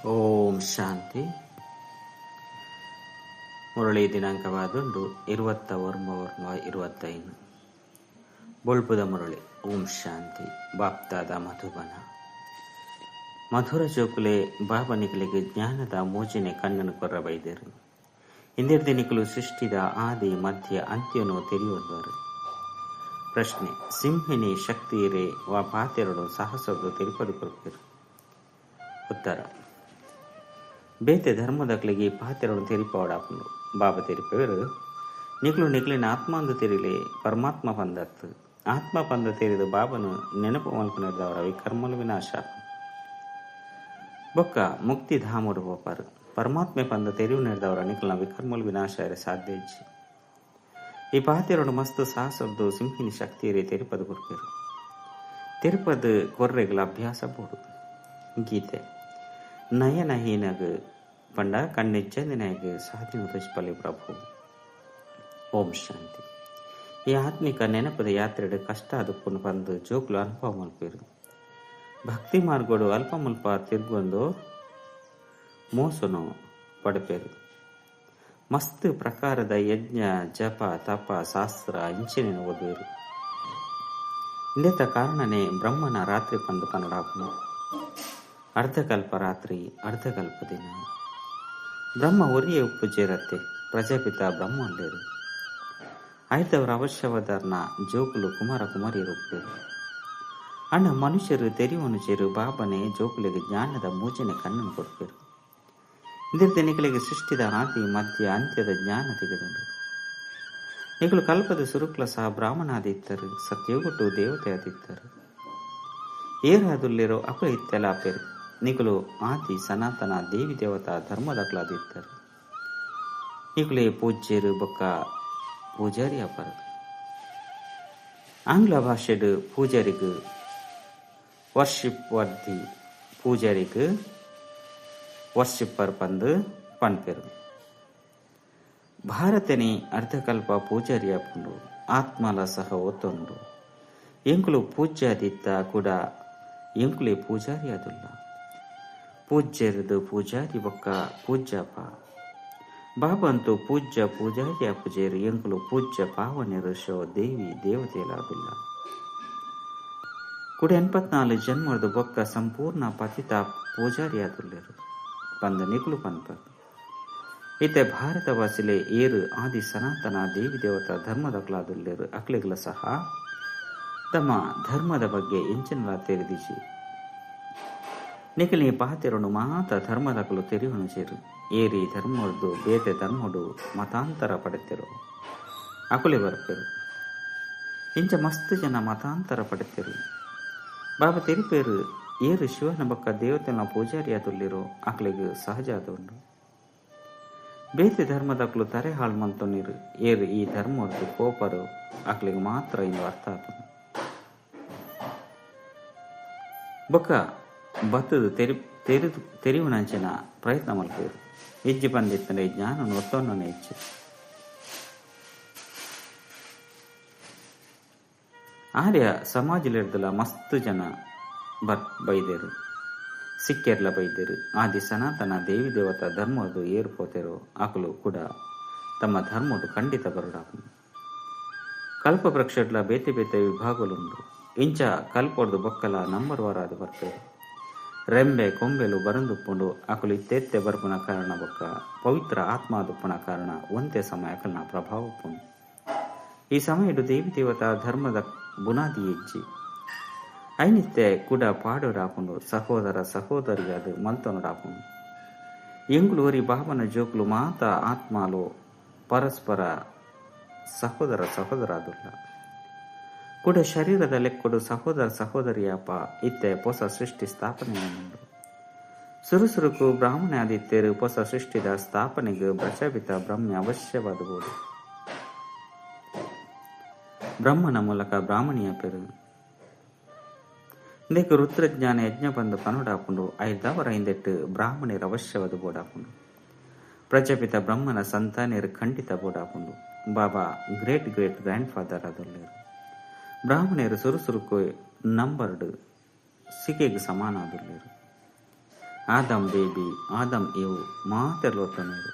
ಓಂ ಶಾಂತಿ. ಮುರಳಿ ದಿನಾಂಕವಾದುಂಡು 21/1/25 ಬೊಳ್ಪುದ ಮುರಳಿ. ಓಂ ಶಾಂತಿ. ಬಾಪ್ತಾದ ಮಧುಬನ. ಮಧುರ ಜೋಕುಲೆ ಬಾಬನಿಗಳಿಗೆ ಜ್ಞಾನದ ಮೋಜಿನೆ ಕಣ್ಣನ್ನು ಕೊರ್ರ ಬೈದರು. ಇಂದಿರ್ದಿನಿಕಲು ಸೃಷ್ಟಿದ ಆದಿ ಮಧ್ಯ ಅಂತ್ಯನು ತಿಳಿಯುವರು. ಪ್ರಶ್ನೆ: ಸಿಂಹಿನಿ ಶಕ್ತಿಯರೇ ವಾ ಪಾತೆರಡು ಸಾಹಸಗಳು ತಿಳಿಪದು ಕೊರಪಿರು. ಉತ್ತರ: ಬೇತೆ ಧರ್ಮದಕ್ಲಿಗೆ ಪಾತೆರಡು ತೆರಿಪವಡಾಪುಂಡು. ಬಾಬಾ ತೆರಿಪವರು ನಿಕ್ಲಿನ ಆತ್ಮಾಂದು ತೆರಿಲೆ ಪರಮಾತ್ಮ ಪಂದತ್ತು. ಆತ್ಮ ಪಂದ ತೆರೆದು ಬಾಬನು ನೆನಪು ಮಲ್ಪನಿರ್ದವರ ವಿಕರ್ಮಲು ವಿನಾಶ ಬೊಕ್ಕ ಮುಕ್ತಿ ಧಾಮುಡು ಹೋಪಾರು. ಪರಮಾತ್ಮೆ ಪಂದ ತೆರಿವು ನಿರ್ದವರ ನಿಕ್ಲಿನ ವಿಕರ್ಮಲು ವಿನಾಶ ಸಾಧ್ಯ ಇಜ್ಜಿ. ಈ ಪಾತೆರಡು ಮಸ್ತ್ ಸಾಹಸದ್ದು ಸಿಂಹಿನಿ ಶಕ್ತಿಯರೇ ತೆರಿಪದು ಕೊರ್ಪೇರು. ತೆರಿಪದು ಕೊರ್ರೆಗಳ ಅಭ್ಯಾಸ ಬೋಡು. ಗೀತೆ: ನಯನಹೀನಗ ಪಂಡ ಕಣ್ಣಿಚ್ಚಂದಿನಾಗ ಸಾಧಿನ ತುಷ್ಪಲಿ ಪ್ರಭು. ಓಂ ಶಾಂತಿ. ಈ ಆತ್ಮಿಕ ನೆನಪದ ಯಾತ್ರೆಡು ಕಷ್ಟ ಅದಪ್ಪನ್ನು ಬಂದು ಜೋಕ್ಲು ಅನುಭವ ಮಲ್ಪೇರು. ಭಕ್ತಿ ಮಾರ್ಗೋಡು ಅಲ್ಪ ಮುಲ್ಪ ತಿರ್ಗೊಂದು ಮೋಸನು ಪಡಪೇರು. ಮಸ್ತ್ ಪ್ರಕಾರದ ಯಜ್ಞ ಜಪ ತಪ ಶಾಸ್ತ್ರ ಇಂಚಿನ ಓದುವರು. ಇಂದೆತ ಕಾರಣನೇ ಬ್ರಹ್ಮನ ರಾತ್ರಿ ಪಂದು ಕನ್ನಡಾಪನು. ಅರ್ಧಕಲ್ಪ ರಾತ್ರಿ ಅರ್ಧಕಲ್ಪ ದಿನ. ಬ್ರಹ್ಮ ಒರಿಯೇ ಉಪ್ಪು ಜೇರತ್ತೆ. ಪ್ರಜಾಪಿತ ಬ್ರಹ್ಮ ಅಲ್ಲೇರು. ಆಯ್ತವರ ಅವಶ್ಯವಾದರ್ನ ಜೋಕುಲು ಕುಮಾರ ಕುಮಾರಿಯರು ಉಪ್ಪೇರು. ಅಣ್ಣ ಮನುಷ್ಯರು ತೆರಿವನು ಚೇರು ಬಾಬನೇ ಜೋಕುಲಿಗೆ ಜ್ಞಾನದ ಮೂಜನೆ ಕಣ್ಣನ್ನು ಕೊಡ್ಪೇರು. ಇಂದಿರ್ತೆ ನಿಖಲಿಗೆ ಸೃಷ್ಟಿದ ಆದಿ ಮಧ್ಯ ಅಂತ್ಯದ ಜ್ಞಾನ ತೆಗೆದರು. ನಿಖಲು ಕಲ್ಪದ ಸುರುಕ್ಲ ಸಹ ಬ್ರಾಹ್ಮಣಾದಿತ್ತರು. ಸತ್ಯೋಗುಟ್ಟು ದೇವತೆ ಆದಿತ್ತರು. ಏರಾದುಲ್ಲಿರೋ ಅಪ ಇತ್ತೆಲಾಪೇರು. ನಿಖಲು ಆದಿ ಸನಾತನ ದೇವಿ ದೇವತಾ ಧರ್ಮದಕ್ಲಾದಿತ್ತರು. ನಿಖುಲೇ ಪೂಜ್ಯರು ಬೊಕ್ಕ ಪೂಜಾರಿ ಅಪರು. ಆಂಗ್ಲ ಭಾಷೆಡು ಪೂಜಾರಿಗೂ ವರ್ಷಿಪ್ ವರ್ದಿ ಪೂಜಾರಿಗೂ ವರ್ಷಿಪ್ಪರ್ ಪಂದು ಪನ್ಪೆರು. ಭಾರತನೇ ಅರ್ಧಕಲ್ಪ ಪೂಜಾರಿ ಅಪ್ಪುಂಡು. ಆತ್ಮಲ ಸಹ ಒತ್ತೊಂಡು. ಎಂಕುಲು ಪೂಜ್ಯಾದಿತ್ತ ಕೂಡ ಎಂಕುಲೇ ಪೂಜಾರಿ ಅದುಲ್ಲ. ಪೂಜ್ಯರದು ಪೂಜಾರಿ ಬೊಕ್ಕ ಪೂಜ್ಯಪ. ಬಾಬಂತೂ ಪೂಜ್ಯ ಪೂಜಾರಿ ಅಪ್ಪುಜೇರು ಎಂಕುಲು ಪೂಜ್ಯ ಪಾವನೆರು ಶೋ ದೇವಿ ದೇವತೆಲಾದುಲ್ಲ. ಕುಡ 84 ಜನ್ಮದ ಬೊಕ್ಕ ಸಂಪೂರ್ಣ ಪತಿತ ಪೂಜಾರಿ ಆದುಲ್ಲೇರು ಪಂದ ನಿಕುಲು ಪನ್ಪರು. ಇತ್ತೆ ಭಾರತವಾಸಿಲೆ ಏರು ಆದಿ ಸನಾತನ ದೇವಿ ದೇವತಾ ಧರ್ಮದಕ್ಲಾದುಲ್ಲೇರು. ಅಕ್ಲಿಗಳ ಸಹ ತಮ್ಮ ಧರ್ಮದ ಬಗ್ಗೆ ಎಂಚಿನ ತೆರೆದಿಸಿ ನಿಖಲಿ ಪಾತೆರಡು ಮಾತ ಧರ್ಮದಕಲು ತೆರಿವನು ಸೇರು. ಏರಿ ಧರ್ಮದ್ದು ಬೇತೆ ಧರ್ಮಡು ಮತಾಂತರ ಪಡೆತಿರು. ಅಕುಲೆ ಬರ್ಪೆರು. ಇಂಚ ಮಸ್ತ್ ಜನ ಮತಾಂತರ ಪಡೆತಿರು. ಬಾಬಾ ತೆರಿಪೇರು ಏರು ಶಿವನ ಬೊಕ್ಕ ದೇವತೆನ ಪೂಜಾರಿ ಆದುಲ್ಲಿರೋ ಅಕ್ಲಿಗೆ ಸಹಜ ಆದುಂಡು. ಬೇತೆ ಧರ್ಮದಕ್ಲು ತರೆ ಹಾಳು ಮಂತು ನೀರು. ಏರು ಈ ಧರ್ಮದ್ದು ಕೋಪರು ಅಕ್ಲಿಗೆ ಮಾತ್ರ ಇಂದು ಅರ್ಥ ಆತು. ಬೊಕ್ಕ ಬತ್ತದು ತೆರಿವುನಂಚಿನ ಪ್ರಯತ್ನ ಮಲ್ಪೇರು. ಇಜ್ಜಿ ಬಂದಿತ್ತಂದ್ರೆ ಜ್ಞಾನವನ್ನು ಒತ್ತೊಂದನೆ ಇಚ್ಚು. ಆರ್ಯ ಸಮಾಜಲಿರ್ದಲ ಮಸ್ತ್ ಜನ ಬೈದೇರು. ಸಿಕ್ಕೆರ್ಲ ಬೈದೇರು. ಆದಿ ಸನಾತನ ದೇವಿ ದೇವತಾ ಧರ್ಮದು ಏರು ಪೋತೆರು ಆಕಲು ಕೂಡ ತಮ್ಮ ಧರ್ಮಡು ಖಂಡಿತ ಬರುಡಾಪು. ಕಲ್ಪ ವೃಕ್ಷಡ್ಲ ಬೇತೆ ಬೇತೆ ವಿಭಾಗಲುಂಡು. ಇಂಚ ಕಲ್ಪೊಡ್ದು ಬೊಕ್ಕಲ ನಂಬರ್ ವಾರಾದು ಬರ್ಪೇರು. ರೆಂಬೆ ಕೊಂಬೆಲು ಬರಂದುಪ್ಪುಂಡು ಅಕಲು ಇತ್ತೆತ್ತೆ ಬರ್ಪುನ ಕಾರಣ ಬೊಕ್ಕ ಪವಿತ್ರ ಆತ್ಮಾದುಪ್ಪುನ ಕಾರಣ ಒಂತೆ ಸಮಯ ಅಕಲ್ನ ಪ್ರಭಾವ ಉಪ್ಪುಂಡು. ಈ ಸಮಯಡು ದೇವಿ ದೇವತಾ ಧರ್ಮದ ಬುನಾದಿ ಇಜ್ಜಿ ಐನಿತ್ತೆ ಕೂಡ ಪಾಡೋಡಾಪುಂಡು. ಸಹೋದರ ಸಹೋದರಿಯಾದ ಮಲ್ತೊನಡಾಪುಂಡು. ಎಂಗುಲೂರಿ ಬಾಬನ ಜೋಕುಲು ಮಾತ ಆತ್ಮಾಲು ಪರಸ್ಪರ ಸಹೋದರ ಸಹೋದರಾದುಲ್ಲ. ಕೂಡ ಶರೀರದ ಲೆಕ್ಕೊಡು ಸಹೋದರ ಸಹೋದರಿಯಪ್ಪ ಇತ್ತೆ ಹೊಸ ಸೃಷ್ಟಿ ಸ್ಥಾಪನೆ. ಸುರುಸುರುಕು ಬ್ರಾಹ್ಮಣ ಆದಿತ್ಯರು ಹೊಸ ಸೃಷ್ಟಿದ ಸ್ಥಾಪನೆಗೆ ಪ್ರಜಾಪಿತ ಬ್ರಹ್ಮ ಅವಶ್ಯವಾದಬಹುದು. ಬ್ರಹ್ಮನ ಮೂಲಕ ಬ್ರಾಹ್ಮಣಿಯ ಪೆರು ಇಂದಕ್ಕೆ ರುದ್ರಜ್ಞಾನ ಯಜ್ಞ ಬಂದು ಪನೋಡಾಪುಂಡು. ಐದವರ ಹಿಂದೆಟ್ಟು ಬ್ರಾಹ್ಮಣರು ಅವಶ್ಯವಾದ ಬೋಡಾಪುಂಡು. ಪ್ರಜಾಪಿತ ಬ್ರಹ್ಮನ ಸಂತಾನರು ಖಂಡಿತ ಬೋಡಾಪುಂಡು. ಬಾಬಾ ಗ್ರೇಟ್ ಗ್ರ್ಯಾಂಡ್ ಫಾದರ್ ಆದುಲ್ಲೇರು. ಬ್ರಾಹ್ಮಣರು ಸುರುಸುರುಕು ನಂಬರ್ಡ್ ಸಿಕೆಗೆ ಸಮಾನ ಆದುಲ್ಲೇರು. ಆದಂ ಬೇಬಿ ಆದಂ ಇವು ಮಾತೆರ್ಲೊತ್ತನೇರು.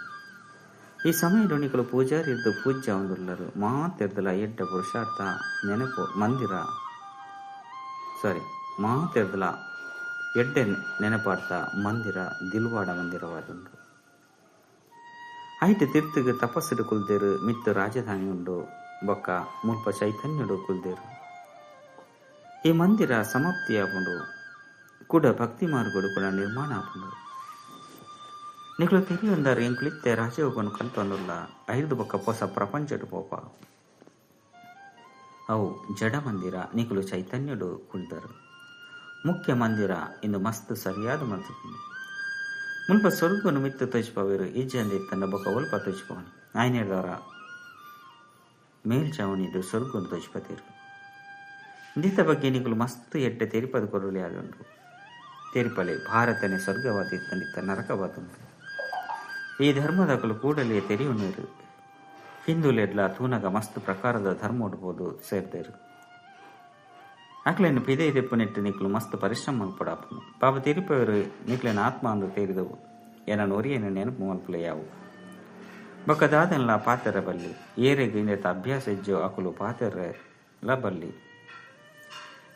ಈ ಸಮಯಡು ನಿಕಲು ಪೂಜಾರಿ ಇದ್ದು ಪೂಜ್ಯ ಒಂದುಳ್ಳರು ಮಾತೆರ್ದಲ ಎಡ್ಡ ಪುರುಷಾರ್ಥ ನೆನಪು ಮಂದಿರ ಮಾತೆರ್ದಲ ಎಡ್ಡೆ ನೆನಪಾರ್ಥ ಮಂದಿರ ದಿಲ್ವಾಡ ಮಂದಿರವಾದುಂಡು. ಐಟ್ ತಿರ್ತಿಗೆ ತಪಸ್ಸುಡು ಕುಲ್ದೇರು ಮಿತ್ತು ರಾಜಧಾನಿ ಉಂಡು ಬೊಕ್ಕ ಮುಲ್ಪ ಚೈತನ್ಯಡು ಕುಲ್ದೇರು. ಈ ಮಂದಿರ ಸಮಾಪ್ತಿ ಆಪುಂಡು ಕೂಡ ಭಕ್ತಿ ಮಾರ್ಗಡು ಕೂಡ ನಿರ್ಮಾಣ ಆಪುಂಡು. ನಿಕಲು ತಿರಿಯೊಂದಾರು ಎಂಕ್ಲಿತ್ತೆ ರಾಜಯೋಗನು ಕಲ್ತೊಂದುಲ್ಲ 5 ಬೊಕ್ಕ ಹೊಸ ಪ್ರಪಂಚಡು ಪೋಪ ಅವು ಜಡ ಮಂದಿರ ನಿಕಲು ಚೈತನ್ಯಡು ಕುಳಿತರು. ಮುಖ್ಯ ಮಂದಿರ ಇಂದು ಮಸ್ತ್ ಸರಿಯಾದ ಮಂತ್ರಿ ಮುಲ್ಪ ಸ್ವರ್ಗನು ಮಿತ್ತು ತೊಚ್ಪವೇರು ಈಜಂದಿ ತನ್ನ ಬೊಕ್ಕ ಒಲ್ಪ ತೊಚ್ಪವನಿ ಆಯ್ನೇದವರ ಮೇಲ್ಚಾವಣಿದು ಸ್ವರ್ಗನು ತೊಚ್ಪತೀರು. ಇಂದಿತ ಬಗ್ಗೆ ನಿಕಲು ಮಸ್ತ್ ಎಡ್ಡೆ ತೆರಿಪದ ಕೊರಳಿ ಆದುಂಡು. ತೆರಿಪಲೆ ಭಾರತನೇ ಸ್ವರ್ಗವಾದಿತ್ತ ನರಕವಾದುಂಡು. ಈ ಧರ್ಮದಕಲು ಕೂಡಲೇ ತೆರಿಯುನೇರು. ಹಿಂದೂಲೆಡ್ಲ ತೂನಗ ಮಸ್ತ್ ಪ್ರಕಾರದ ಧರ್ಮ ಉಡ್ಬೋದು ಸೇರ್ದೇರು. ಅಕ್ಲೇನು ಪಿದೆ ತೆಪ್ಪು ನೆಟ್ಟು ನಿಕ್ಲು ಮಸ್ತ್ ಪರಿಶ್ರಮ ಮಲ್ಪಡಾಪನು ಪಾಪ ತಿರುಪವರು ನಿಕ್ಲೇನ ಆತ್ಮ ಅಂದು ತೇರಿದವು ಏನನ್ನು ಒರಿಯೇನು ನೆನಪು ಮಲ್ಪಲೆ ಯಾವು ಬೊಕ್ಕದಾದನ್ಲ ಪಾತೆರ ಬಲ್ಲಿ ಏರೆಗೆ ಇಂದೆತ್ತ ಅಭ್ಯಾಸ ಇಜ್ಜೋ ಅಕುಲು ಪಾತೆರ ಬಲ್ಲಿ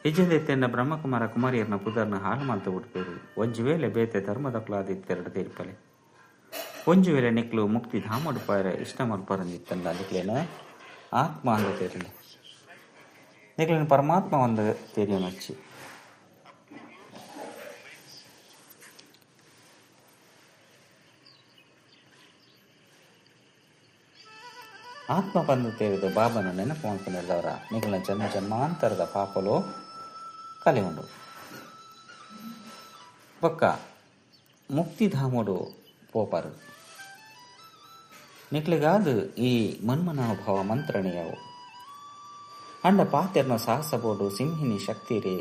ಇಜ್ಜಂದೆತ್ತೆನ್ನ ಬ್ರಹ್ಮಕುಮಾರ ಕುಮಾರಿಯರ್ನ ಪುದರ್ನ ಹಾಲು ಮಲ್ತು ಬಿಡ್ಪೇರು. ಒಂಜು ವೇಳೆ ಬೇತೆ ಧರ್ಮದಕ್ಲಾದಿತ್ತೆರಡು ತೀರ್ಪಲೆ ಒಂಜು ವೇಳೆ ನಿಕ್ಲು ಮುಕ್ತಿ ಧಾಮಡುಪಾಯರ ಇಷ್ಟ ಮಲ್ಪರಂದಿತ್ತಲ್ಲ ನಿಕ್ಲೇನ ಆತ್ಮ ಅಂದು ತೇರಿಲ್ಲ ನಿಕ್ಲೇನು ಪರಮಾತ್ಮ ಒಂದು ತೆರಿಯನಚ್ಚಿ ಆತ್ಮ ಬಂದು ತೇರಿದ ಬಾಬನ ನೆನಪು ಮಾಡ್ಕೊಂಡಿದ್ದವರ ನಿಖಿಲ ಜನ್ಮ ಜನ್ಮಾಂತರದ ಪಾಪಲು ಕಲೆ ಉಂಡು ಬೊಕ್ಕ ಮುಕ್ತಿಧಾಮುಡು ಪೋಪರು ನಿಕ್ಲಿಗಾದು ಈ ಮನ್ಮನಾಭಾವ ಮಂತ್ರಣೆಯವು ಅಂಡ ಪಾತೆರ್ನ ಸಾಹಸ ಬೋಡು ಸಿಂಹಿನಿ ಶಕ್ತಿರೇ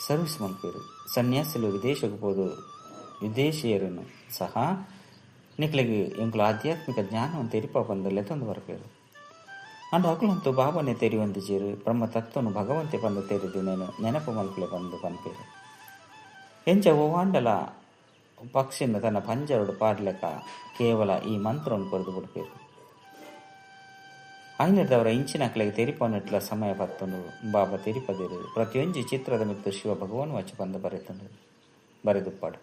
ಸರ್ವಿಸ್ ಮಲ್ಪೇರು. ಸನ್ಯಾಸಿಲು ವಿದೇಶಕ್ಕೆ ಹೋದು ವಿದೇಶಿಯರನ್ನು ಸಹ ನಿಕ್ಲಿಗೆ ಎಂಕುಲು ಆಧ್ಯಾತ್ಮಿಕ ಜ್ಞಾನವನ್ನು ತೆರಿಪ ಬಂದಲ್ಲೇ ತಂದು ಬರಪೇರು. ಅಂಡ ಅಕುಲಂತೂ ಬಾಬನೆ ತೆರಿವಂದಿಜೇರು ಬ್ರಹ್ಮ ತತ್ವನು ಭಗವಂತೆ ಬಂದು ತೆರೆದು ನೆನಪು ಮಲ್ಪಲೆ ಬಂದು ಪನ್ಪೇರು. ಎಂಚ ಓವಾಂಡಲ ಪಕ್ಷಿನ ತನ್ನ ಪಂಜರಡು ಪಾಡ್ಲೆಕ ಕೇವಲ ಈ ಮಂತ್ರವನ್ನು ಕೊರೆದು ಬಿಡ್ಪೇರು. ಐನದವರ ಇಂಚಿನಕ್ಲೆಗೆ ತೆರಿಪನ್ನಿಟ್ಲ ಸಮಯ ಪತ್ತುಂಡು ಬಾಬಾ ತೆರಿಪದಿರು ಪ್ರತಿಯೊಂಜಿ ಚಿತ್ರದ ಮಿತ್ತು ಶಿವ ಭಗವಾನ್ ವಚ್ಚ ಬಂದು ಬರೆದುಪ್ಪಾಡು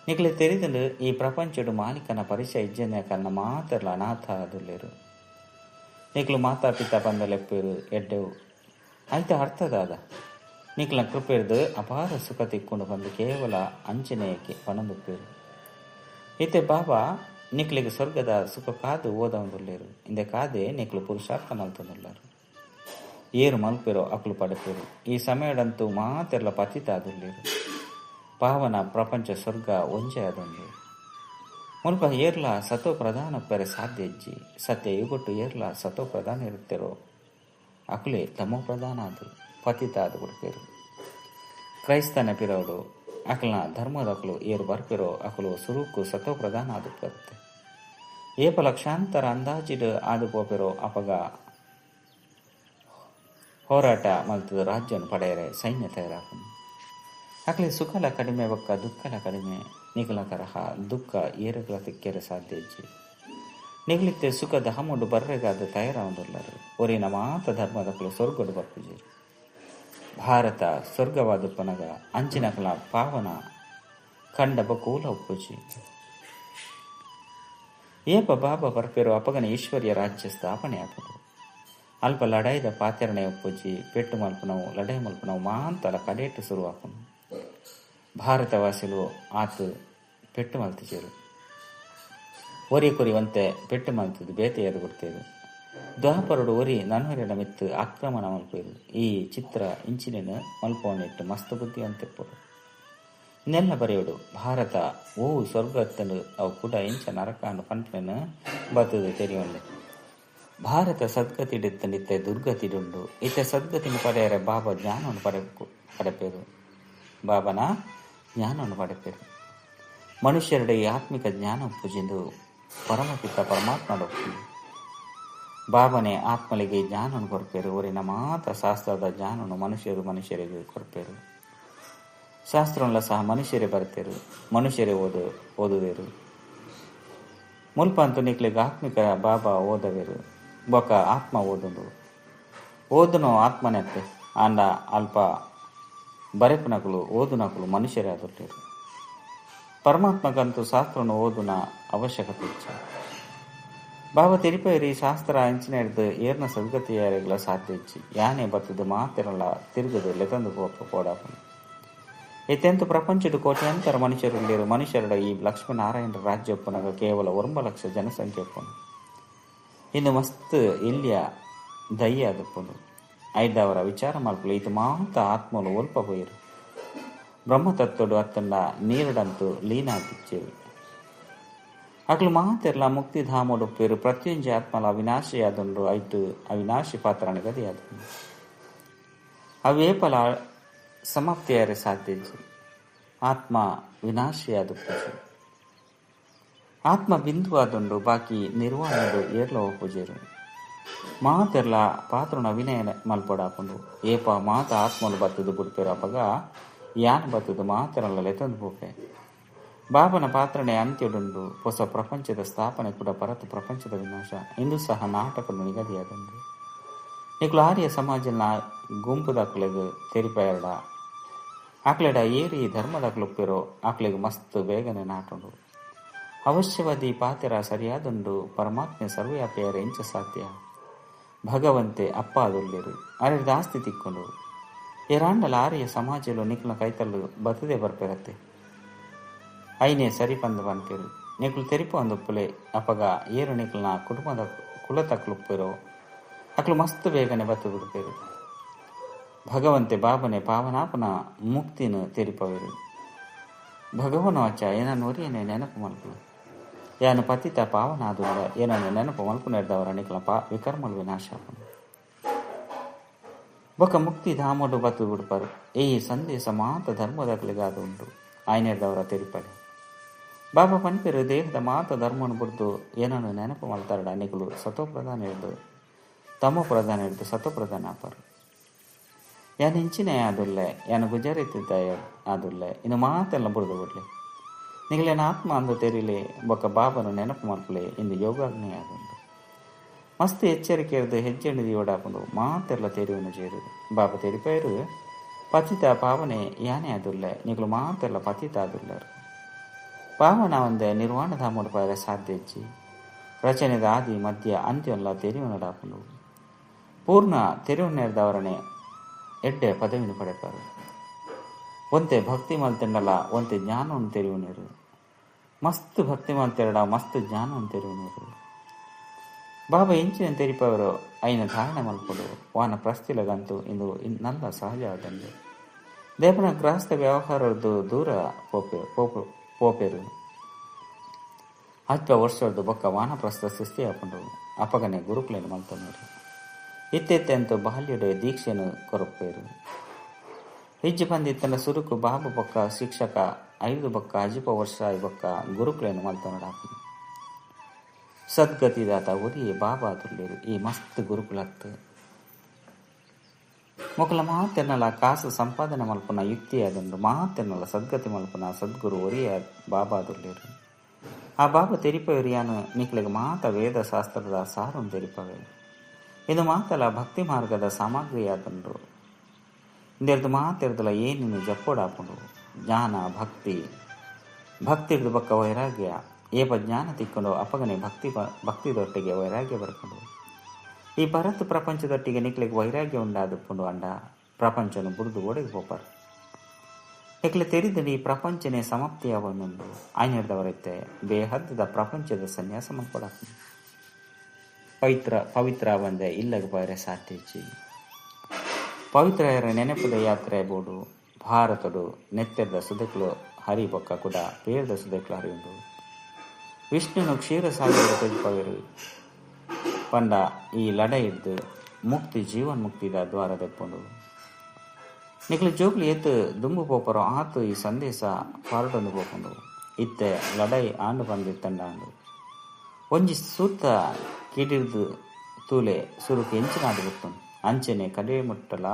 ನಿಕ್ಲೆ ತೆರಿದು ಈ ಪ್ರಪಂಚಡು ಮಾಲಿಕನ ಪರಿಚಯ ಇಜ್ಜನೆ ಕನ್ನ ಮಾತೆರ್ಲ ಅನಾಥ ಅದುಲ್ಲೇರು ನಿಕ್ಲು ಮಾತಾ ಪಿತಾ ಬಂದಲೆಪ್ಪೇರು ಎಡ್ಡೆವು ಐತ ಅರ್ಥದಾದ ನಿಕ್ಲ ಕೃಪೆರ್ದು ಅಪಾರ ಸುಖ ತಿಕ್ಕೊಂಡು ಬಂದು ಕೇವಲ ಅಂಚನೆಯಕ್ಕೆ ಪಣಂದುಪ್ಪೇರು. ಇತ್ತೆ ಬಾಬಾ ನಿಕ್ಲಿಗೆ ಸ್ವರ್ಗದ ಸುಖ ಕಾದು ಓದೊಂದುಲ್ಲೇರು. ಇಂದೆ ಕಾದೆ ನಿಕ್ಲು ಪುರುಷಾರ್ಥ ಮಲ್ತೊಂದುಲ್ಲಾರು ಏರು ಮಲ್ಪೇರೋ ಅಕ್ಲು ಪಡಪೇರು. ಈ ಸಮಯದಂತೂ ಮಾತೆರ್ಲ ಪತಿತ ಆದುಲ್ಲೇರು. ಪಾವನ ಪ್ರಪಂಚ ಸ್ವರ್ಗ ಒಂಜೆ ಅದೊಂದು ಮುಲ್ಪ ಏರ್ಲ ಸತೋ ಪ್ರಧಾನ ಪೆರೆ ಸಾಧ್ಯ ಇಜ್ಜಿ ಸತ್ಯ ಇಗೊಟ್ಟು ಏರ್ಲ ಸತೋ ಪ್ರಧಾನ ಇರುತ್ತೇರೋ ಅಕುಲೆ ತಮೋ ಪ್ರಧಾನ ಅದು ಪತಿತ ಅದು ಬಿಡ್ಪೇರು. ಕ್ರೈಸ್ತನ ಪಿರೋಡು ಅಕಲ್ನ ಧರ್ಮದ ಅಕಲು ಏರು ಬರ್ಪೆರೋ ಅಕಲು ಸುರುಕು ಸತೋ ಪ್ರಧಾನ ಅದು ಬರುತ್ತೆ. ಏಪ ಲಕ್ಷಾಂತರ ಅಂದಾಜಿಡು ಆದು ಪೋಪೆರೋ ಅಪಗ ಹೋರಾಟ ಮಲ್ತದ ರಾಜ್ಯವನ್ನು ಪಡೆಯರೆ ಸೈನ್ಯ ತಯಾರಾಕು ಅಕಲೆ ಸುಖಲ ಕಡಿಮೆ ಬೊಕ್ಕ ದುಃಖಲ ಕಡಿಮೆ ನಿಗಲ ತರಹ ದುಃಖ ಏರುಗಳ ತಿಕ್ಕೆರೆ ಸಾಧ್ಯ ಇಜ್ಜಿ ನಿಗಲಿತ್ತೆ ಸುಖದ ಹಮ್ಮುಡು ಬರ್ರೆಗಾದ ತಯಾರಾವುದುಲ್ಲರು ಒರಿನ ಮಾತ ಧರ್ಮದಕಲು ಸ್ವರ್ಗಡು ಬರ್ಪುಜೇರು. ಭಾರತ ಸ್ವರ್ಗವಾದುಪ್ಪನಗ ಅಂಚಿನಕಲ ಪಾವನ ಕಂಡ ಬಕೂಲ ಉಪ್ಪುಜಿ ಏಪ ಬಾಬಾ ಬರ್ಪೇರೋ ಅಪಗನ ಈಶ್ವರ್ಯ ರಾಜ್ಯ ಸ್ಥಾಪನೆ ಆಪುಡು ಅಲ್ಪ ಲಡಾಯ್ದ ಪಾತೆರಣೆ ಉಪ್ಪುಜಿ ಪೆಟ್ಟು ಮಲ್ಪನವು ಲಡಾಯಿ ಮಲ್ಪನವು ಮಾಂತಲ ಕಡೇಟು ಶುರುವಾಪುನು. ಭಾರತವಾಸಿಲು ಆತು ಪೆಟ್ಟು ಮಲ್ತಿಜೇರು ಒರಿ ಕುರಿವಂತೆ ಪೆಟ್ಟು ಮಲ್ತದು ಬೇತೆಯರು ಬಿಡ್ತೇರು. ದ್ವಾಪರಡು ಒರಿ ನನ್ವರೆಡ ಮಿತ್ತು ಆಕ್ರಮಣ ಮಲ್ಪೇರು. ಈ ಚಿತ್ರ ಇಂಚಿನ ಮಲ್ಪವನ್ನಿಟ್ಟು ಮಸ್ತ್ ಬುದ್ಧಿವಂತೆಪ್ಪರು ಇನ್ನೆಲ್ಲ ಬರೆಯೋಡು ಭಾರತ ಓ ಸ್ವರ್ಗತ್ತನು ಅವು ಕೂಡ ಇಂಚ ನರಕಾಂಡು ಪಂಪನ ಬತ್ತದು ತೆರೆಯೊಂಡೆ. ಭಾರತ ಸದ್ಗತಿಡಿತ್ತನಿತ್ತೆ ದುರ್ಗತಿಡುಂಡು ಇತ್ತೆ ಸದ್ಗತಿನ ಪಡೆಯರೆ ಬಾಬಾ ಜ್ಞಾನವನ್ನು ಪಡೆಪೇರು. ಬಾಬನ ಜ್ಞಾನವನ್ನು ಪಡೆಪೇರು. ಮನುಷ್ಯരുടെ ಈ ಆತ್ಮಿಕ ಜ್ಞಾನ ಪೂಜಿಂದು ಪರಮಪಿತ ಪರಮಾತ್ಮಡು ಬಾಬನೇ ಆತ್ಮಲಿಗೆ ಜ್ಞಾನವನ್ನು ಕೊಡ್ಪೇರು. ಊರಿನ ಮಾತ ಶಾಸ್ತ್ರದ ಜ್ಞಾನವನ್ನು ಮನುಷ್ಯರಿಗೆ ಕೊಡ್ಪೇರು. ಶಾಸ್ತ್ರಂಲ ಸಹ ಮನುಷ್ಯರೇ ಬರ್ತೀರು, ಮನುಷ್ಯರೇ ಓದುವೇರು. ಮುಲ್ಪ ಅಂತೂ ನಿಕ್ಲಿಗೆ ಆತ್ಮಿಕ ಬಾಬಾ ಓದವೇರು, ಬೊಕ್ಕ ಆತ್ಮ ಓದುನು ಆತ್ಮನೆತ್ತೆ ಅಂಡ ಅಲ್ಪ ಬರೆಪುನಕಲು ಓದುನಕಲು ಮನುಷ್ಯರೇ ಆದುಳ್ಳೇರು. ಪರಮಾತ್ಮಗಂತೂ ಶಾಸ್ತ್ರನು ಓದುನ ಅವಶ್ಯಕತೆ ಇಚ್ಚ. ಬಾಬಾ ತಿರುಪೇರಿ ಶಾಸ್ತ್ರ ಅಂಚಿನ ಹಿಡ್ದು ಏರ್ನ ಸದ್ಗತಿಯಾರಿಗಳ ಸಾಧ್ಯ ಇಚ್ಚಿ ಯಾನೇ ಬತ್ತದು ಮಾತಿರಲ್ಲ ತಿರುಗದು ಲೆತಂದು ಪೋಡಾಪನು. ಇತ್ತೆಂತು ಪ್ರಪಂಚದ ಕೋಟ್ಯಾಂತರ ಮನುಷ್ಯರುಳ್ಳೇರು. ಮನುಷ್ಯರ ಈ ಲಕ್ಷ್ಮೀನಾರಾಯಣರ ರಾಜ್ಯ ಒಪ್ಪನಾಗ ಕೇವಲ 1 ಲಕ್ಷ ಜನಸಂಖ್ಯೆ ಒಪ್ಪನು. ಇನ್ನು ಮಸ್ತ್ ಇಲ್ಲಿಯ ದಯ್ಯ ಅದಪ್ಪನು. ಐದವರ ವಿಚಾರ ಮಲ್ಪಲು ಇದು ಮಾತ ಆತ್ಮಲು ಒಲ್ಪ ಹೋಯಿರು. ಬ್ರಹ್ಮತತ್ವಡು ಅತ್ತಂಡ ನೀರಡಂತೂ ಲೀನ ಆತಿಚ್ಚೇರು. ಅಕ್ಲು ಮಾತೆರ್ಲ ಮುಕ್ತಿಧಾಮೊಡುಪ್ಪೇರು. ಪ್ರತ್ಯುಂಜಯ ಆತ್ಮಲ ಅವಿನಾಶಿ ಆದುಂಡು ಐಟು ಅವಿನಾಶಿ ಪಾತ್ರನ ಗದಿ ಆದನು. ಅವೇಪಲ ಸಮಾಪ್ತಿಯಾರೆ ಸಾಧ್ಯಜಿ. ಆತ್ಮ ವಿನಾಶಿಯಾದ ಪೂಜೆ. ಆತ್ಮ ಬಿಂದು ಆದುಂಡು ಬಾಕಿ ನಿರ್ವಾಣದು ಏರ್ಲ ಪೂಜೆರು. ಮಾತೆರ್ಲ ಪಾತ್ರನ ವಿನಯ ಮಲ್ಪಡಾಪುಂಡು. ಏಪ ಮಾತ ಆತ್ಮನು ಬತ್ತದು ಬುಡ್ಪೇರು ಅಪಗ ಯಾನ್ ಬತ್ತದು ಮಾತೆರಲ್ಲ ಲೆತಂದು ಪೋಪೆ. ಬಾಬನ ಪಾತ್ರನೆ ಅಂತ್ಯಡುಂಡು. ಹೊಸ ಪ್ರಪಂಚದ ಸ್ಥಾಪನೆ ಕೂಡ ಪರತು ಪ್ರಪಂಚದ ವಿನಾಶ. ಇಂದು ಸಹ ನಾಟಕನು ನಿಗದಿಯಾದುಂಡು. ನಿಕ್ಲು ಆರ್ಯ ಸಮಾಜನ ಗುಂಪುದಾಕ್ಲೆಗ್ ತೆರಿಪೇರಡ ಆಕ್ಲೆಡ ಏರಿ ಧರ್ಮದಾಕ್ಲುಪ್ಪೇರೋ ಆಕ್ಲೆಗ್ ಮಸ್ತ್ ಬೇಗನೆ ನಾಟುಂಡು. ಅವಶ್ಯವಾದಿ ಪಾತೆರ ಸರಿಯಾದುಂಡು. ಪರಮಾತ್ಮೆ ಸರ್ವವ್ಯಾಪಿಯರ ಎಂಚ ಸಾಧ್ಯ. ಭಗವಂತೆ ಅಪ್ಪ ಆದುಳ್ಳೇರು ಅರೆದ ಆಸ್ತಿ ತಿಕ್ಕೊಂಡು ಏರಾಂಡಲ ಆರ್ಯ ಸಮಾಜಲು ನಿಕ್ಲ ಕೈತಲ್ಲು ಬತ್ತದೇ ಬರ್ಪೇರತ್ತೆ. ಐನೇ ಸರಿ ಪಂದು ಬಂತೇರು. ನಿಕ್ಲು ತೆರಿಪ ಒಂದುಪ್ಪುಲೆ ಅಪಗ ಏರು ನಿಕ್ಲನ ಕುಟುಂಬದ ಕುಲ ತಕ್ಲುಪ್ಪೇರೋ ಅಕ್ಲು ಮಸ್ತ್ ಬೇಗನೆ ಬತ್ತು ಬಿಡ್ಪೇರು. ಭಗವಂತೆ ಬಾಬನೆ ಪಾವನಾಪನ ಮುಕ್ತಿನ ತೆರಿಪವೇರು. ಭಗವನ ವಾಚ ಏನನ್ನು ಒರಿಯನೆ ನೆನಪು ಮಲ್ಪು. ಯಾನು ಪತಿತ ಪಾವನ ಆದುಂಡ ಏನನ್ನು ನೆನಪು ಮಲ್ಪು ನೆಡ್ದವರ ನಿಕ್ಲ ವಿಕರ್ಮಲು ವಿನಾಶ ಬೊಕ್ಕ ಮುಕ್ತಿ ಧಾಮಡು ಬತ್ತು ಬಿಡ್ಪಾರು. ಈ ಸಂದೇಶ ಮಾತ ಧರ್ಮದಾಗ್ಲಿಗಾದ ಉಂಟು ಆಯ್ನೆಡ್ದವರ ತೆರಿಪಡೆ. ಬಾಬಾ ಪನ್ಪೇರು ದೇಹದ ಮಾತ ಧರ್ಮವನ್ನು ಬಿಡ್ದು ಏನನ್ನು ನೆನಪು ಮಲ್ತಾರಡ ನಿಕ್ಲು ಸತೋಪ್ರಧಾನ ಹಿಡ್ದು ತಮೋ ಪ್ರಧಾನ ಹಿಡ್ದು ಸತೋಪ್ರಧಾನ ಆಪಾರು. ಯಾನು ಇಂಚಿನ ಆದುಲ್ಲೆ ಯಾನು ಗುಜರಿತಿದ್ದ ಆದುಲ್ಲೆ ಇನ್ನು ಮಾತೆಲ್ಲ ಬುಡ್ದು ಬಿಡ್ಲಿ. ನಿಗಲೇನ ಆತ್ಮ ಅಂದು ತೆರಿಲಿ ಬೊಕ್ಕ ಬಾಬನು ನೆನಪು ಮಲ್ಪಲೆ ಇಂದು ಯೋಗಾಗ್ನೇ ಆದುಂಡು. ಮಸ್ತ್ ಎಚ್ಚರಿಕೆ ಇರ್ದು ಹೆಜ್ಜೆ ಹಿಡಿದು ಓಡಾಕೊಂಡು ಮಾತೆಲ್ಲ ತೆರಿವನು ಜೇರು. ಬಾಬಾ ತೆರಿಪೇರು ಪತಿತ ಪಾವನೆ ಯಾನೇ ಆದುಲ್ಲೆ ನಿಗ್ಲು ಮಾತೆಲ್ಲ ಪತಿತ ಆದುಲ್ಲರು. ಪಾವನ ಒಂದೇ ನಿರ್ವಾಣ ಧಾಮೋಡು ಪಾಯರ ಸಾಧ್ಯ ಇಜ್ಜಿ. ರಚನೆದ ಆದಿ ಮಧ್ಯ ಅಂತ್ಯಲ್ಲ ತೆರಿವನಡಾಪುಂಡು. ಪೂರ್ಣ ತೆರಿವನ್ನೇರ್ದವರನೆ ಎಡ್ಡೆ ಪದವಿನ ಪಡೆಪಾರು. ಒಂತೆ ಭಕ್ತಿ ಮಲ್ತೆಂಡಲ ಒಂತೆ ಜ್ಞಾನವನ್ನು ತೆರಿವನೇರು. ಮಸ್ತ್ ಭಕ್ತಿ ಮಲ್ತೆರಡ ಮಸ್ತ್ ಜ್ಞಾನವನ್ನು ತೆರಿವನೇರು. ಬಾಬಾ ಎಂಚಿನ ತೆರಿಪವರು ಐನ ಧಾರಣೆ ಮಲ್ಪಡು ವಾನ ಪ್ರಸ್ತಿಲಗಂತೂ ಇಂದು ನಲ್ಲ ಸಹಜ ಆದಂಗೆ. ದೇವನ ಗೃಹಸ್ಥ ವ್ಯವಹಾರದ್ದು ದೂರ ಪೋಪೇರು. 10 ವರ್ಷದ್ದು ಬೊಕ್ಕ ವಾನಪ್ರಸ್ಥ ಸೃಷ್ಟಿ ಹಾಕೊಂಡು ಅಪಗನೆ ಗುರುಕುಲೇನು ಮಲ್ತನರು. ಇತ್ತೆಂತೂ ಬಾಲ್ಯಡೆ ದೀಕ್ಷೆನು ಕೊರಪ್ಪೇರು. ಹಿಜ್ಜು ಬಂದಿತ್ತನ ಸುರುಕು ಬಾಬು ಬೊಕ್ಕ ಶಿಕ್ಷಕ 5 ಬೊಕ್ಕ ಅಜಿಪ ವರ್ಷ ಬೊಕ್ಕ ಗುರುಕುಲೇನು ಮಲ್ತನಡಾಪು. ಸದ್ಗತಿದಾತ ಒರಿಯೇ ಬಾಬಾ ಆದುಳ್ಳೇರು ಈ ಮಸ್ತ್ ಗುರುಕುಲತ್ತು. ಮೊಕಲ ಮಾತೆನ್ನಲ ಕಾಸು ಸಂಪಾದನೆ ಮಲ್ಪನ ಯುಕ್ತಿ ಆದುಂಡು. ಮಾತೆನ್ನಲ ಸದ್ಗತಿ ಮಲ್ಪನ ಸದ್ಗುರು ಒರಿಯ ಬಾಬಾ ಆದುಳ್ಳೇರು. ಆ ಬಾಬಾ ತೆರಿಪವೇರು ಯಾನು ನಿಕ್ಲೆಗೆ ಮಾತ ವೇದ ಶಾಸ್ತ್ರದ ಸಾರನ್ನು ತೆರಿಪವೆ. ಇದು ಮಾತಲ ಭಕ್ತಿ ಮಾರ್ಗದ ಸಾಮಗ್ರಿ ಆದುಂಡು. ಇಂದೆರ್ದು ಮಾತೆರ್ದಲ ಏನಿನ್ನು ಜಪ್ಪೋಡಾಪುಂಡು. ಜ್ಞಾನ ಭಕ್ತಿ ಹಿಡಿದು ಬೊಕ್ಕ ವೈರಾಗ್ಯ ಏಪ ಜ್ಞಾನ ತಿಕ್ಕೊಂಡು ಅಪಗನೆ ಭಕ್ತಿದೊಟ್ಟಿಗೆ ವೈರಾಗ್ಯ ಬರ್ಕೊಂಡು ಈ ಭರತ್ ಪ್ರಪಂಚದೊಟ್ಟಿಗೆ ನಿಕ್ಲೆಗೆ ವೈರಾಗ್ಯ ಉಂಡಾದುಪ್ಪುಂಡು ಅಂಡ ಪ್ರಪಂಚನು ಬುಡ್ದು ಓಡಿಗೆ ಹೋಪಾರು. ನಿಕ್ಲೆ ತೆರಿದಡಿ ಈ ಪ್ರಪಂಚನೇ ಸಮಾಪ್ತಿಯಾವೊಂದುಂಡು ಆಯ್ನೆಡ್ದವರೈತೆ ಬೇಹದ್ದದ ಪ್ರಪಂಚದ ಸನ್ಯಾಸ ಮಲ್ಪಡಾಪು. ಪವಿತ್ರ ಬಂದೆ ಇಲ್ಲಗೆ ಬಯರೆ ಸಾಧ್ಯ ಇಚ್ಚಿ. ಪವಿತ್ರರ ನೆನಪದ ಯಾತ್ರೆ ಬೋಡು ಭಾರತಡು ನೆತ್ತೆರ್ದ ಸುದೆಕ್ಲು ಹರಿ ಬೊಕ್ಕ ಕೂಡ ಪೇರ್ದ ಸುದೆಕ್ಲು ಹರಿಯುಂಡು. ವಿಷ್ಣುನು ಕ್ಷೀರ ಸಾಗರ ತೆಗೆಪವೇರು ಪಂಡ ಈ ಲಡ ಇದ್ದು ಮುಕ್ತಿ ಜೀವನ್ಮುಕ್ತಿದ ದ್ವಾರ ತೆಪ್ಪುಂಡು. ನಿಕ್ಲು ಜೋಗ್ಲಿ ಎತ್ತು ದುಂಬು ಪೋಪರೋ ಆತು ಈ ಸಂದೇಶ ಹೊರಟೊಂದು ಪೋಪುಂಡು. ಇತ್ತೆ ಲಡೈ ಆಂಡು ಬಂದಿತ್ತಂಡಾಂಡು ಒಂಜಿ ಸೂತ ಕಿಡಿರ್ದು ತೂಲೆ ಸುರುಕು ಎಂಚಿನಾಡು ಗೊತ್ತುಂಡು. ಅಂಚನೆ ಕಡೆ ಮುಟ್ಟಲ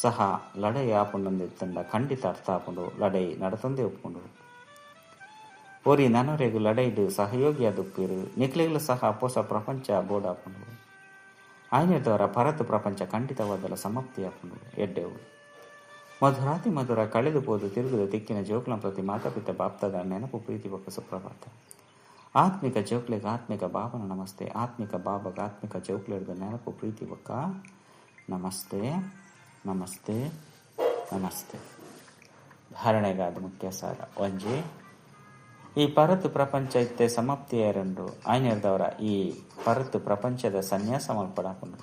ಸಹ ಲಡೈ ಆಪುಂಡಂದಿತ್ತಂಡ ಖಂಡಿತ ಅರ್ಥ ಆಪುಂಡು ಲಡೈ ನಡತಂದೆ ಒಪ್ಪುಂಡು. ಒರಿ ನನರೆಗು ಲಡೈಡು ಸಹಯೋಗಿಯಾದ ಉಪ್ಪಿರು ನಿಕ್ಲೆಗ್ಲು ಸಹ ಹೊಸ ಪ್ರಪಂಚ ಬೋಡಾಪುಂಡು. ಆಯ್ನೆದವರ ಪರತು ಪ್ರಪಂಚ ಖಂಡಿತವಾದಲ ಸಮಾಪ್ತಿ ಆಪುಂಡು ಎಡ್ಡೆವು. ಮಧುರಾತಿ ಮಧುರ ಕಳೆದು ಪೋದು ತಿರುಗುದ ತಿಕ್ಕಿನ ಜೋಕ್ಲಂ ಪ್ರತಿ ಮಾತಾಪಿತ ಬಾಪ್ತದ ನೆನಪು ಪ್ರೀತಿ ಬೊಕ್ಕ ಸುಪ್ರಭಾತ. ಆತ್ಮಿಕ ಜೋಕ್ಲೆಗೆ ಆತ್ಮಿಕ ಬಾಬನ ನಮಸ್ತೆ. ಆತ್ಮಿಕ ಬಾಬಗ ಆತ್ಮಿಕ ಜೋಕ್ಲೆಡ್ದು ನೆನಪು ಪ್ರೀತಿ ಬೊಕ್ಕ ನಮಸ್ತೆ ನಮಸ್ತೆ ನಮಸ್ತೆ. ಧಾರಣೆಗಾದ ಮುಖ್ಯ ಸಾರ ಒಂಜಿ ಈ ಪರತು ಪ್ರಪಂಚ ಇತ್ತೆ ಸಮಾಪ್ತಿಯ ಎರಡು ಆಯ್ನೆರ್ದವರ ಈ ಪರತು ಪ್ರಪಂಚದ ಸನ್ಯಾಸ ಮಲ್ಪಡಾಪುಂಡು.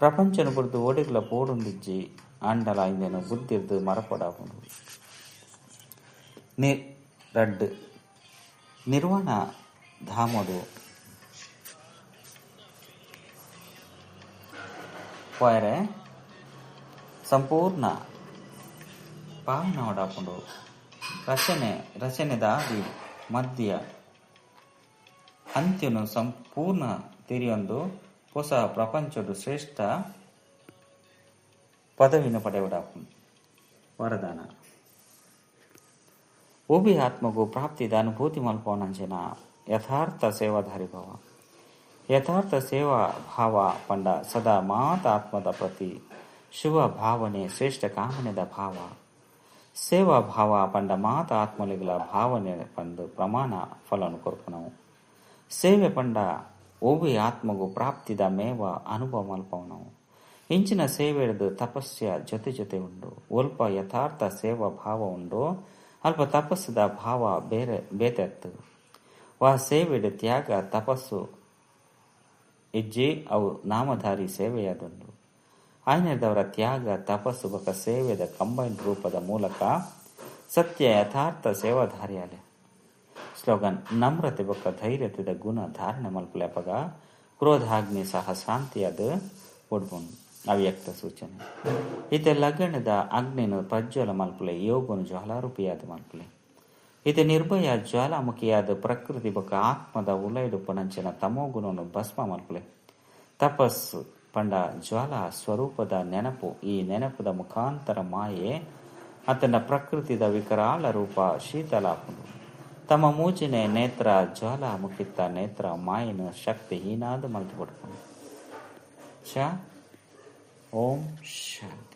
ಪ್ರಪಂಚನು ಬುಡ್ದು ಒಡಿಗ್ಲ ಪೋಡುಂದಿಜ್ಜಿ ಆಂಡಲ ಇಂದೆನು ಬುದ್ಧಿರ್ದು ಮರಪಡಾಪುಂಡು. ರಡ್ಡು ನಿರ್ವಾಣ ಧಾಮಡು ಪೋಯರೆ ಸಂಪೂರ್ಣ ಪಾವನ ಒಡಾಪುಂಡು. ರಚನೆದ ಆದಿ ಮಧ್ಯ ಅಂತ್ಯನು ಸಂಪೂರ್ಣ ತಿರಿಯೊಂದು ಹೊಸ ಪ್ರಪಂಚಡು ಶ್ರೇಷ್ಠ ಪದವಿನ ಪಡೆಯೊಡಾಪುಂಡು. ವರದಾನ ಓಬಿ ಆತ್ಮಗೂ ಪ್ರಾಪ್ತಿದ ಅನುಭೂತಿ ಮಲ್ಪವನಂಚಿನ ಯಥಾರ್ಥ ಸೇವಾಧಾರಿ ಭಾವ. ಯಥಾರ್ಥ ಸೇವಾ ಭಾವ ಪಂಡ ಸದಾ ಮಾತ ಆತ್ಮದ ಪ್ರತಿ ಶುಭ ಭಾವನೆ ಶ್ರೇಷ್ಠ ಕಾಮನೆದ ಭಾವ. ಸೇವಾ ಭಾವ ಪಂಡ ಮಾತ ಆತ್ಮಲಿಗಳ ಭಾವನೆ ಪಂದು ಪ್ರಮಾಣ ಫಲನು ಕೊರ್ಪುನವು. ಸೇವೆ ಪಂಡ ಓಬಿ ಆತ್ಮಗೂ ಪ್ರಾಪ್ತಿದ ಮೇವ ಅನುಭವ ಮಲ್ಪವನವು. ಇಂಚಿನ ಸೇವೆ ಹಿಡಿದು ತಪಸ್ಯ ಜೊತೆ ಜೊತೆ ಉಂಡು. ಒಲ್ಪ ಯಥಾರ್ಥ ಸೇವಾ ಭಾವ ಉಂಡು, ಅಲ್ಪ ತಪಸ್ಸದ ಭಾವ ಬೇತೆತ್ತು. ವಾ ಸೇವೆಡು ತ್ಯಾಗ ತಪಸ್ಸು ಇಜ್ಜಿ ಅವು ನಾಮಧಾರಿ ಸೇವೆಯಾದುಂಡು. ಆಯ್ನೆದವರ ತ್ಯಾಗ ತಪಸ್ಸು ಬೊಕ್ಕ ಸೇವೆದ ಕಂಬೈನ್ಡ್ ರೂಪದ ಮೂಲಕ ಸತ್ಯ ಯಥಾರ್ಥ ಸೇವಾಧಾರಿಯಾಲೆ. ಸ್ಲೋಗನ್ ನಮ್ರತೆ ಬೊಕ್ಕ ಧೈರ್ಯತೆದ ಗುಣ ಧಾರಣೆ ಮಲ್ಪಲೆಪಗ ಕ್ರೋಧಾಗ್ನಿ ಸಹ ಶಾಂತಿಯಾದ ಒಡ್ಬುಂಡು. ಅವ್ಯಕ್ತ ಸೂಚನೆ ಇತೆ ಲಗ್ನದ ಅಗ್ನಿನು ಪ್ರಜ್ವಲ ಮಲ್ಪಲೆ ಯೋಗನು ಜ್ವಾಲಾರೂಪಿಯಾದ ಮಲ್ಪಲೆ. ಇತೆ ನಿರ್ಭಯ ಜ್ವಾಲಾಮುಖಿಯಾದ ಪ್ರಕೃತಿ ಬೊಕ್ಕ ಆತ್ಮದ ಉಲೈಡು ಪಣಂಚಿನ ತಮೋಗುಣನು ಭಸ್ಮ ಮಲ್ಪಲೆ. ತಪಸ್ಸು ಪಂಡ ಜ್ವಾಲ ಸ್ವರೂಪದ ನೆನಪು. ಈ ನೆನಪದ ಮುಖಾಂತರ ಮಾಯೆ ಅತನ ಪ್ರಕೃತಿದ ವಿಕರಾಳ ರೂಪ ಶೀತಲಾಪುಂಡು. ತಮ್ಮ ಮೂಚಿನ ನೇತ್ರ ಜ್ವಾಲ ಮುಖಿತ್ತ ನೇತ್ರ ಮಾಯನ ಶಕ್ತಿ ಹೀನಾದ ಮಲ್ತು ಪಡ್ಕೊಂಡು. ಓಂ ಶಾಂತಿ.